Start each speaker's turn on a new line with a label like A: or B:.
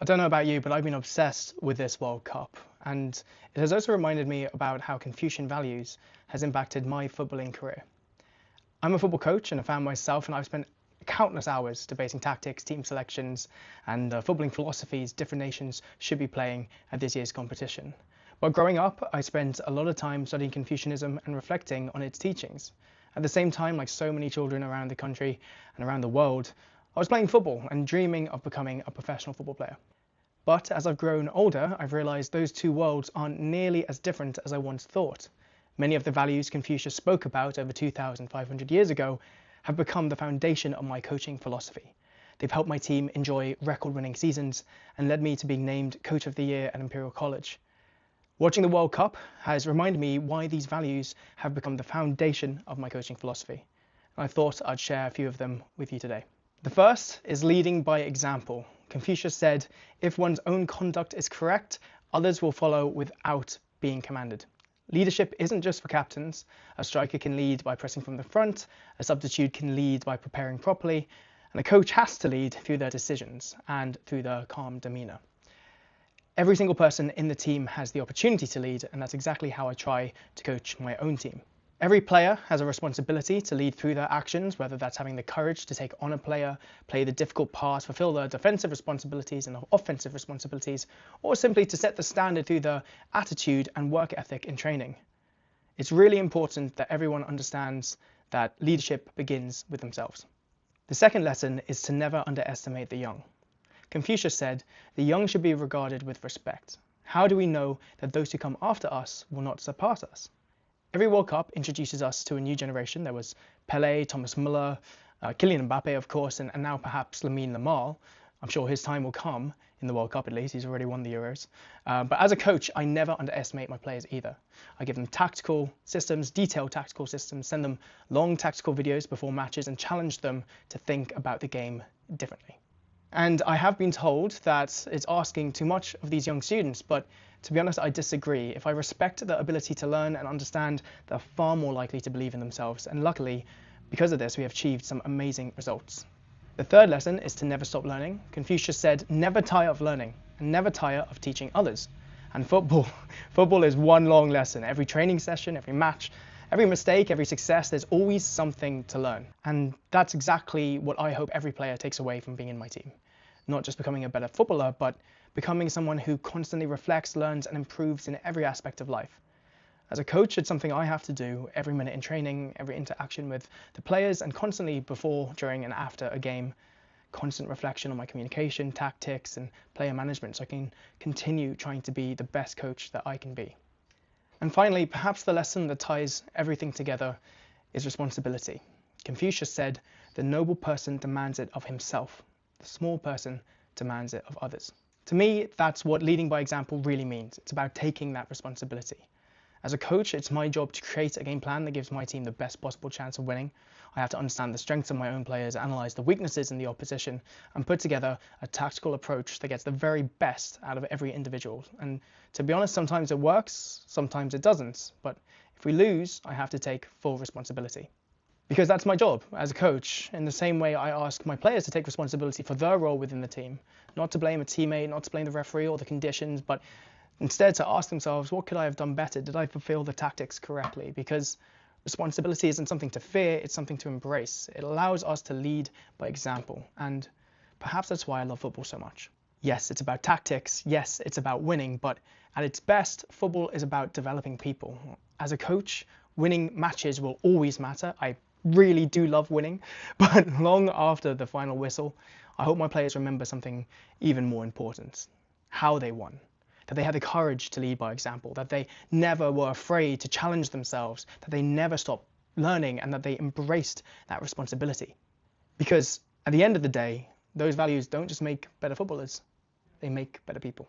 A: I don't know about you, but I've been obsessed with this World Cup, and it has also reminded me about how Confucian values has impacted my footballing career. I'm a football coach and a fan myself, and I've spent countless hours debating tactics, team selections, and footballing philosophies different nations should be playing at this year's competition. But growing up, I spent a lot of time studying Confucianism and reflecting on its teachings. At the same time, like so many children around the country and around the world, I was playing football and dreaming of becoming a professional football player. But as I've grown older, I've realised those two worlds aren't nearly as different as I once thought. Many of the values Confucius spoke about over 2,500 years ago have become the foundation of my coaching philosophy. They've helped my team enjoy record-winning seasons and led me to being named Coach of the Year at Imperial College. Watching the World Cup has reminded me why these values have become the foundation of my coaching philosophy. And I thought I'd share a few of them with you today. The first is leading by example. Confucius said, if one's own conduct is correct, others will follow without being commanded. Leadership isn't just for captains. A striker can lead by pressing from the front, a substitute can lead by preparing properly, and a coach has to lead through their decisions and through their calm demeanour. Every single person in the team has the opportunity to lead, and that's exactly how I try to coach my own team. Every player has a responsibility to lead through their actions, whether that's having the courage to take on a player, play the difficult pass, fulfill their defensive responsibilities and offensive responsibilities, or simply to set the standard through their attitude and work ethic in training. It's really important that everyone understands that leadership begins with themselves. The second lesson is to never underestimate the young. Confucius said, the young should be regarded with respect. How do we know that those who come after us will not surpass us? Every World Cup introduces us to a new generation. There was Pelé, Thomas Müller, Kylian Mbappe, of course, and now perhaps Lamine Yamal. I'm sure his time will come in the World Cup at least. He's already won the Euros. But as a coach, I never underestimate my players either. I give them tactical systems, detailed tactical systems, send them long tactical videos before matches and challenge them to think about the game differently. And I have been told that it's asking too much of these young students, but to be honest, I disagree. If I respect their ability to learn and understand, they're far more likely to believe in themselves. And luckily, because of this, we have achieved some amazing results. The third lesson is to never stop learning. Confucius said, never tire of learning and never tire of teaching others. And football is one long lesson. Every training session, every match, every mistake, every success, there's always something to learn. And that's exactly what I hope every player takes away from being in my team. Not just becoming a better footballer, but becoming someone who constantly reflects, learns, and improves in every aspect of life. As a coach, it's something I have to do every minute in training, every interaction with the players, and constantly before, during, and after a game. Constant reflection on my communication, tactics, and player management, so I can continue trying to be the best coach that I can be. And finally, perhaps the lesson that ties everything together is responsibility. Confucius said, the noble person demands it of himself. The small person demands it of others. To me, that's what leading by example really means. It's about taking that responsibility. As a coach, it's my job to create a game plan that gives my team the best possible chance of winning. I have to understand the strengths of my own players, analyse the weaknesses in the opposition, and put together a tactical approach that gets the very best out of every individual. And to be honest, sometimes it works, sometimes it doesn't. But if we lose, I have to take full responsibility. Because that's my job as a coach. In the same way, I ask my players to take responsibility for their role within the team, not to blame a teammate, not to blame the referee or the conditions, but instead to ask themselves, what could I have done better? Did I fulfill the tactics correctly? Because responsibility isn't something to fear, it's something to embrace. It allows us to lead by example, and perhaps that's why I love football so much. Yes, it's about tactics, yes, it's about winning, but at its best, football is about developing people. As a coach, winning matches will always matter. I really do love winning, but long after the final whistle, I hope my players remember something even more important: how they won, that they had the courage to lead by example, that they never were afraid to challenge themselves, that they never stopped learning, and that they embraced that responsibility. Because at the end of the day, those values don't just make better footballers, they make better people.